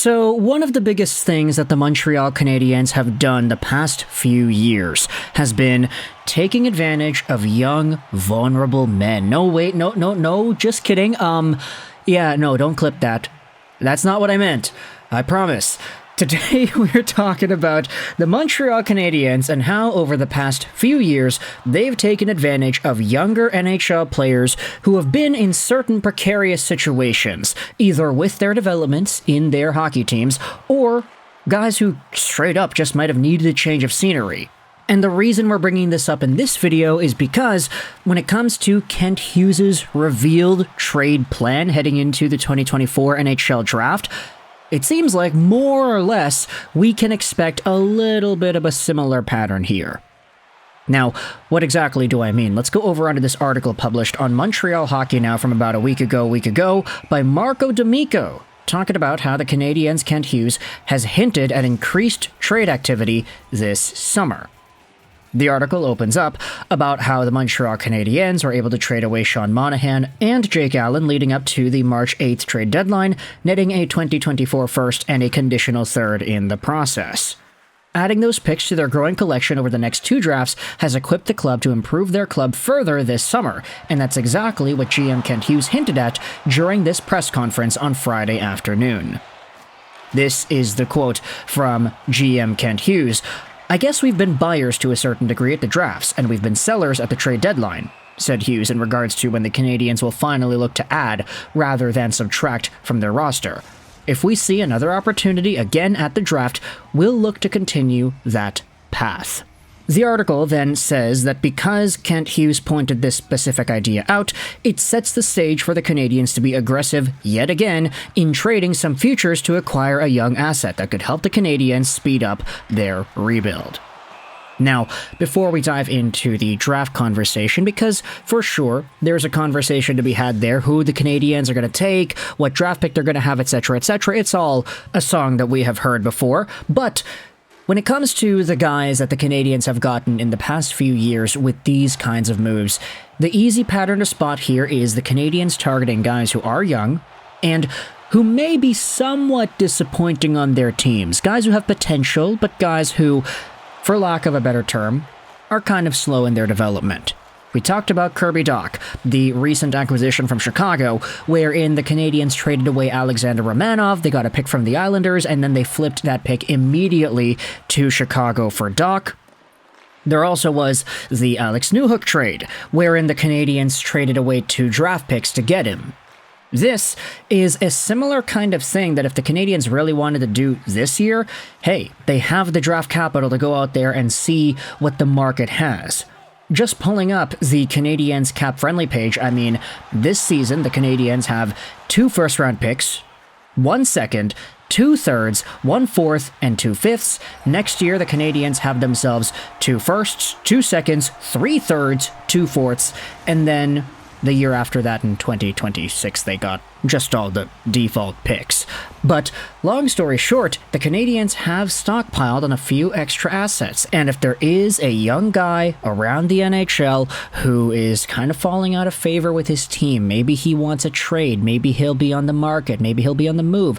So, one of the biggest things that the Montreal Canadiens have done the past few years has been taking advantage of young, vulnerable men. No, wait, no, just kidding. No, don't clip that. That's not what I meant. I promise. Today, we're talking about the Montreal Canadiens and how, over the past few years, they've taken advantage of younger NHL players who have been in certain precarious situations, either with their developments in their hockey teams, or guys who straight up just might have needed a change of scenery. And the reason we're bringing this up in this video is because when it comes to Kent Hughes' revealed trade plan heading into the 2024 NHL Draft, it seems like, more or less, we can expect a little bit of a similar pattern here. Now, what exactly do I mean? Let's go over onto this article published on Montreal Hockey Now from about a week ago by Marco D'Amico, talking about how the Canadiens' Kent Hughes has hinted at increased trade activity this summer. The article opens up about how the Montreal Canadiens were able to trade away Sean Monahan and Jake Allen leading up to the March 8th trade deadline, netting a 2024 first and a conditional third in the process. Adding those picks to their growing collection over the next two drafts has equipped the club to improve their club further this summer, and that's exactly what GM Kent Hughes hinted at during this press conference on Friday afternoon. This is the quote from GM Kent Hughes. "I guess we've been buyers to a certain degree at the drafts, and we've been sellers at the trade deadline," said Hughes in regards to when the Canadiens will finally look to add rather than subtract from their roster. "If we see another opportunity again at the draft, we'll look to continue that path." The article then says that because Kent Hughes pointed this specific idea out, it sets the stage for the Canadiens to be aggressive yet again in trading some futures to acquire a young asset that could help the Canadiens speed up their rebuild. Now, before we dive into the draft conversation, because for sure there's a conversation to be had there, who the Canadiens are going to take, what draft pick they're going to have, etc., it's all a song that we have heard before, but when it comes to the guys that the Canadiens have gotten in the past few years with these kinds of moves, the easy pattern to spot here is the Canadiens targeting guys who are young and who may be somewhat disappointing on their teams. Guys who have potential, but guys who, for lack of a better term, are kind of slow in their development. We talked about Kirby Dach, the recent acquisition from Chicago, wherein the Canadiens traded away Alexander Romanov, they got a pick from the Islanders, and then they flipped that pick immediately to Chicago for Dach. There also was the Alex Newhook trade, wherein the Canadiens traded away 2 draft picks to get him. This is a similar kind of thing that if the Canadiens really wanted to do this year, hey, they have the draft capital to go out there and see what the market has. Just pulling up the Canadiens cap-friendly page, I mean, this season the Canadiens have 2 first-round picks, 1 second, 2 thirds, 1 fourth, and 2 fifths. Next year, the Canadiens have themselves 2 firsts, 2 seconds, 3 thirds, 2 fourths, and then the year after that, in 2026, they got just all the default picks. But long story short, the Canadiens have stockpiled on a few extra assets, and if there is a young guy around the NHL who is kind of falling out of favor with his team, maybe he wants a trade, maybe he'll be on the market, maybe he'll be on the move,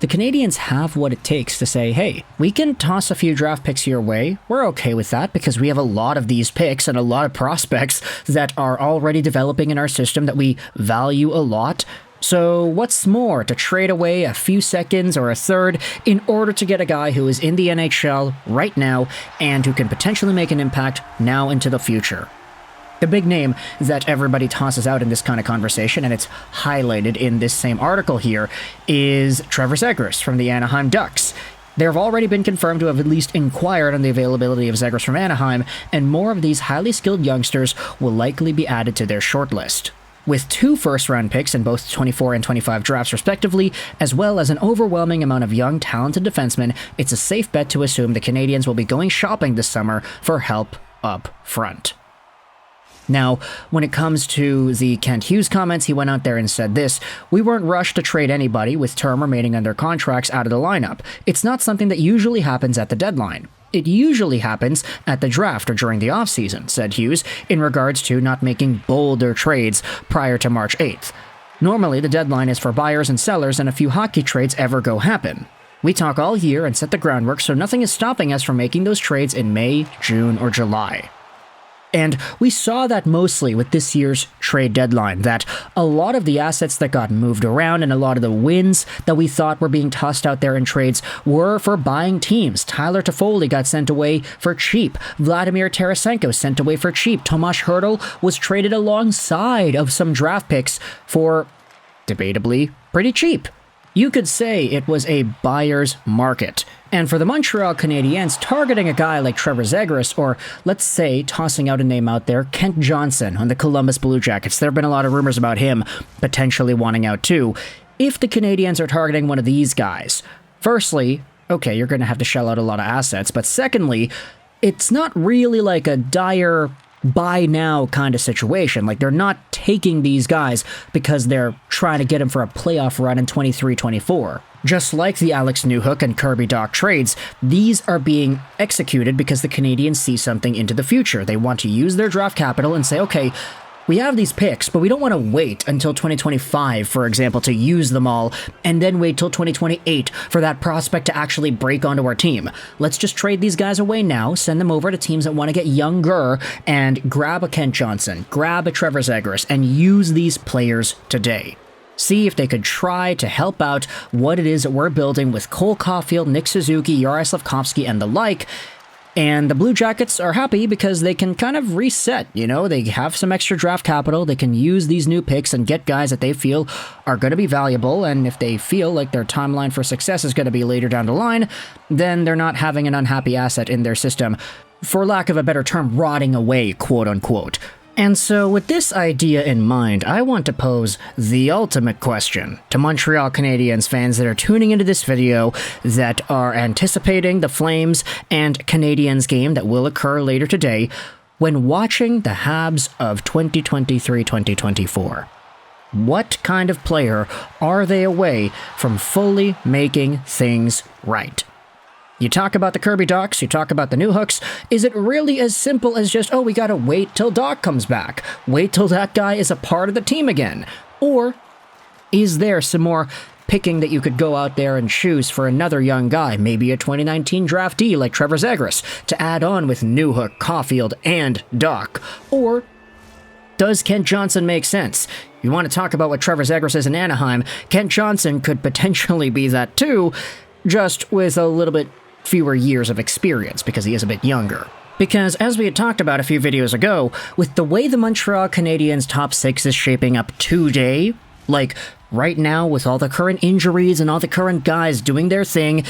the Canadiens have what it takes to say, hey, we can toss a few draft picks your way. We're okay with that because we have a lot of these picks and a lot of prospects that are already developing in our system that we value a lot. So what's more, to trade away a few seconds or a third in order to get a guy who is in the NHL right now and who can potentially make an impact now into the future? The big name that everybody tosses out in this kind of conversation, and it's highlighted in this same article here, is Trevor Zegras from the Anaheim Ducks. There have already been confirmed to have at least inquired on the availability of Zegras from Anaheim, and more of these highly skilled youngsters will likely be added to their shortlist. With 2 first-round picks in both 24 and 25 drafts respectively, as well as an overwhelming amount of young, talented defensemen, it's a safe bet to assume the Canadiens will be going shopping this summer for help up front. Now, when it comes to the Kent Hughes comments, he went out there and said this: "We weren't rushed to trade anybody with term remaining on their contracts out of the lineup. It's not something that usually happens at the deadline. It usually happens at the draft or during the offseason," said Hughes, in regards to not making bolder trades prior to March 8th. Normally, the deadline is for buyers and sellers, and a few hockey trades ever go happen. We talk all year and set the groundwork, so nothing is stopping us from making those trades in May, June, or July. And we saw that mostly with this year's trade deadline, that a lot of the assets that got moved around and a lot of the wins that we thought were being tossed out there in trades were for buying teams. Tyler Toffoli got sent away for cheap. Vladimir Tarasenko sent away for cheap. Tomas Hertl was traded alongside of some draft picks for, debatably, pretty cheap. You could say it was a buyer's market. And for the Montreal Canadiens, targeting a guy like Trevor Zegras, or let's say tossing out a name out there, Kent Johnson on the Columbus Blue Jackets, there have been a lot of rumors about him potentially wanting out too. If the Canadiens are targeting one of these guys, firstly, okay, you're going to have to shell out a lot of assets, but secondly, it's not really like a dire buy now kind of situation. Like, they're not taking these guys because they're trying to get them for a playoff run in 23-24. Just like the Alex Newhook and Kirby Dach trades, these are being executed because the Canadiens see something into the future. They want to use their draft capital and say, okay, we have these picks, but we don't want to wait until 2025, for example, to use them all, and then wait till 2028 for that prospect to actually break onto our team. Let's just trade these guys away now, send them over to teams that want to get younger, and grab a Kent Johnson, grab a Trevor Zegras, and use these players today. See if they could try to help out what it is that we're building with Cole Caulfield, Nick Suzuki, Juraj Slafkovsky, and the like. And the Blue Jackets are happy because they can kind of reset, you know, they have some extra draft capital, they can use these new picks and get guys that they feel are going to be valuable, and if they feel like their timeline for success is going to be later down the line, then they're not having an unhappy asset in their system, for lack of a better term, rotting away, quote-unquote. And so, with this idea in mind, I want to pose the ultimate question to Montreal Canadiens fans that are tuning into this video that are anticipating the Flames and Canadiens game that will occur later today when watching the Habs of 2023-2024. What kind of player are they away from fully making things right? You talk about the Kirby Dachs, you talk about the Newhooks. Is it really as simple as just, oh, we gotta wait till Dach comes back? Wait till that guy is a part of the team again? Or is there some more picking that you could go out there and choose for another young guy, maybe a 2019 draftee like Trevor Zegras, to add on with Newhook, Caulfield, and Dach? Or does Kent Johnson make sense? You want to talk about what Trevor Zegras is in Anaheim, Kent Johnson could potentially be that too, just with a little bit fewer years of experience because he is a bit younger. Because, as we had talked about a few videos ago, with the way the Montreal Canadiens top 6 is shaping up today, like right now with all the current injuries and all the current guys doing their thing,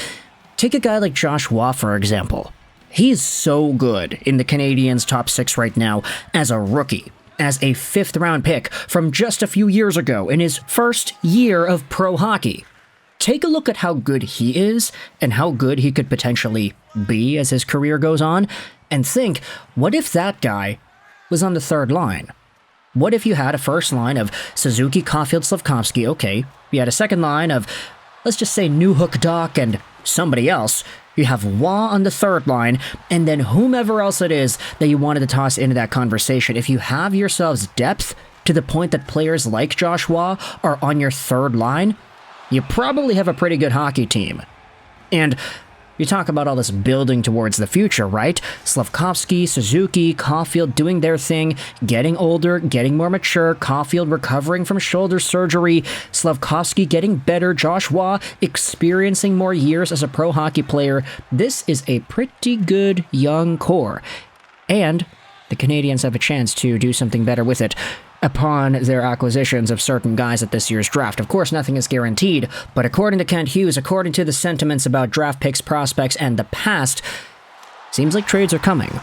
take a guy like Josh Waugh, for example. He's so good in the Canadiens top 6 right now as a rookie, as a 5th round pick from just a few years ago in his first year of pro hockey. Take a look at how good he is and how good he could potentially be as his career goes on, and think, what if that guy was on the 3rd line? What if you had a first line of Suzuki, Caulfield, Slafkovsky? Okay, you had a second line of, let's just say, Newhook, Dach, and somebody else. You have Waugh on the 3rd line, and then whomever else it is that you wanted to toss into that conversation. If you have yourselves depth to the point that players like Josh Waugh are on your 3rd line, you probably have a pretty good hockey team. And you talk about all this building towards the future, right? Slafkovsky, Suzuki, Caulfield doing their thing, getting older, getting more mature, Caulfield recovering from shoulder surgery, Slafkovsky getting better, Josh Waugh experiencing more years as a pro hockey player. This is a pretty good young core. And the Canadiens have a chance to do something better with it upon their acquisitions of certain guys at this year's draft. Of course, nothing is guaranteed, but according to Kent Hughes, according to the sentiments about draft picks, prospects, and the past, seems like trades are coming.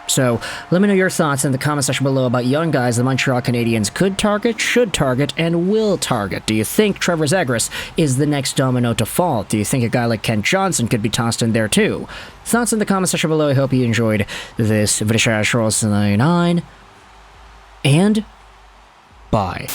So, let me know your thoughts in the comment section below about young guys the Montreal Canadiens could target, should target, and will target. Do you think Trevor Zegras is the next domino to fall? Do you think a guy like Kent Johnson could be tossed in there too? Thoughts in the comment section below. I hope you enjoyed this video. And bye.